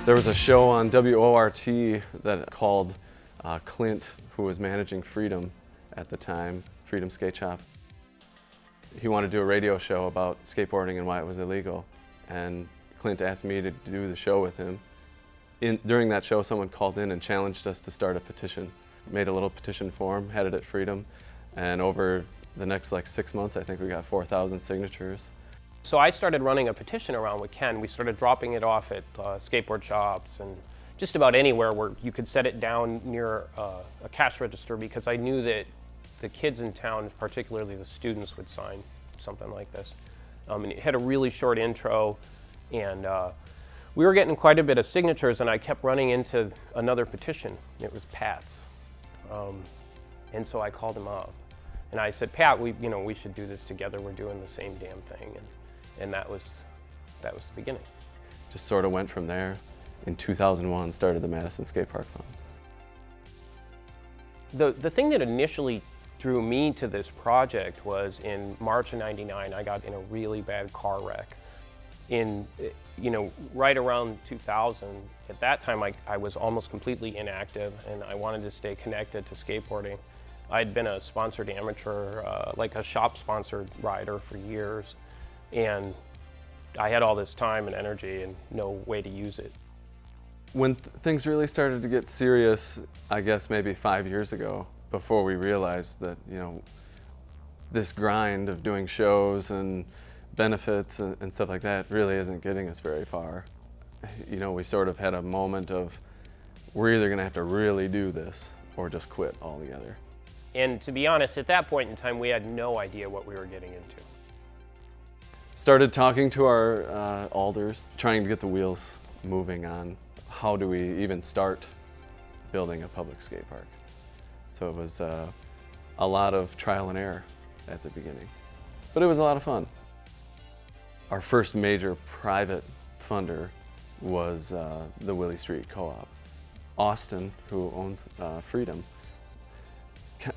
There was a show on WORT that called Clint, who was managing Freedom at the time, Freedom Skate Shop. He wanted to do a radio show about skateboarding and why it was illegal, and Clint asked me to do the show with him. During that show, someone called in and challenged us to start a petition. Made a little petition form, had it at Freedom, and over the next 6 months, I think we got 4,000 signatures. So I started running a petition around with Ken. We started dropping it off at skateboard shops and just about anywhere where you could set it down near a cash register, because I knew that the kids in town, particularly the students, would sign something like this. And it had a really short intro, and we were getting quite a bit of signatures, and I kept running into another petition. It was Pat's. And so I called him up and I said, Pat, we should do this together. We're doing the same damn thing. And that was the beginning. Just sort of went from there. In 2001, started the Madison Skatepark Fund. The thing that initially drew me to this project was in March of '99, I got in a really bad car wreck. Right around 2000, at that time I was almost completely inactive, and I wanted to stay connected to skateboarding. I'd been a sponsored amateur, like a shop-sponsored rider for years, and I had all this time and energy and no way to use it. When things really started to get serious, I guess maybe 5 years ago, before we realized that, this grind of doing shows and benefits and stuff like that really isn't getting us very far. We sort of had a moment of, we're either going to have to really do this or just quit altogether. And to be honest, at that point in time, we had no idea what we were getting into. Started talking to our alders, trying to get the wheels moving on how do we even start building a public skate park. So it was a lot of trial and error at the beginning, but it was a lot of fun. Our first major private funder was the Willie Street Co-op. Austin, who owns Freedom,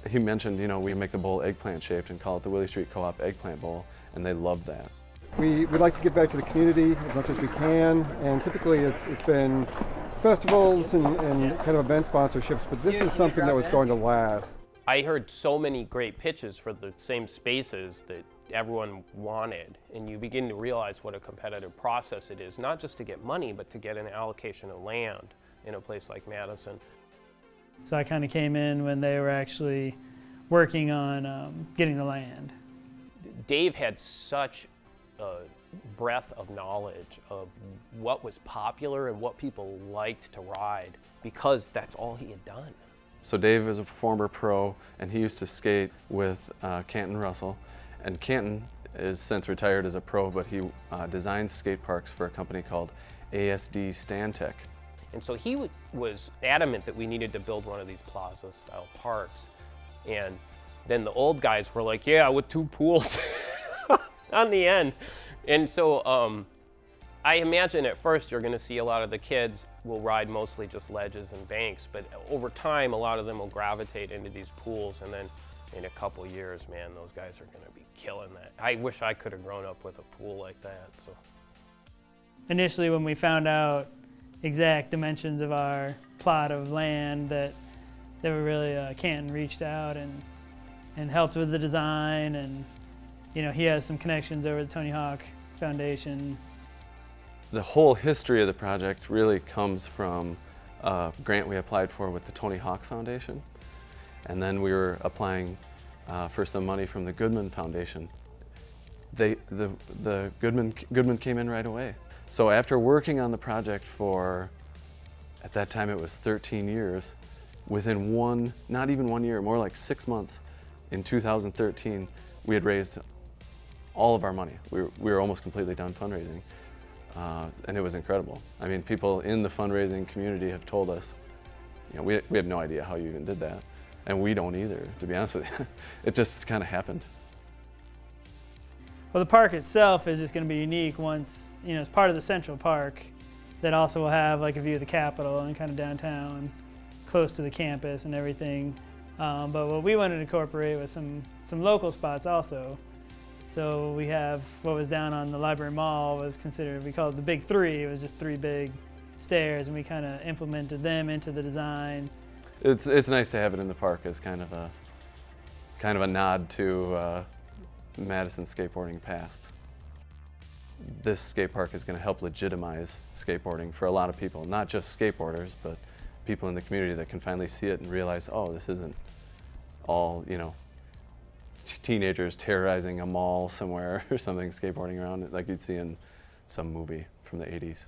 he mentioned, we make the bowl eggplant shaped and call it the Willie Street Co-op Eggplant Bowl, and they loved that. We'd like to give back to the community as much as we can, and typically it's been festivals and kind of event sponsorships, but this is something that was going to last. I heard so many great pitches for the same spaces that everyone wanted, and you begin to realize what a competitive process it is, not just to get money, but to get an allocation of land in a place like Madison. So I kind of came in when they were actually working on getting the land. Dave had such a breadth of knowledge of what was popular and what people liked to ride, because that's all he had done. So Dave is a former pro, and he used to skate with Canton Russell. And Canton is since retired as a pro, but he designs skate parks for a company called ASD Stantec. And so he was adamant that we needed to build one of these plaza-style parks. And then the old guys were like, yeah, with 2 pools on the end. And so I imagine at first you're going to see a lot of the kids will ride mostly just ledges and banks, but over time a lot of them will gravitate into these pools, and then in a couple years, man, those guys are going to be killing that. I wish I could have grown up with a pool like that. So initially, when we found out exact dimensions of our plot of land, that they were really Canton reached out and helped with the design, and he has some connections over the Tony Hawk Foundation. The whole history of the project really comes from a grant we applied for with the Tony Hawk Foundation, and then we were applying for some money from the Goodman Foundation. The Goodman came in right away. So after working on the project for, at that time it was 13 years, within not even 1 year, more like 6 months, in 2013, we had raised all of our money. We were almost completely done fundraising, and it was incredible. I mean, people in the fundraising community have told us, we have no idea how you even did that, and we don't either, to be honest with you. It just kind of happened. Well, the park itself is just going to be unique once, it's part of the Central Park that also will have like a view of the Capitol and kind of downtown, close to the campus and everything. But what we wanted to incorporate was some local spots also. So we have what was down on the Library Mall was considered, we call it the Big Three. It was just 3 big stairs, and we kind of implemented them into the design. It's nice to have it in the park as kind of a nod to Madison skateboarding past. This skate park is going to help legitimize skateboarding for a lot of people, not just skateboarders, but people in the community that can finally see it and realize, oh, this isn't all, you know, teenagers terrorizing a mall somewhere or something, skateboarding around like you'd see in some movie from the 80s.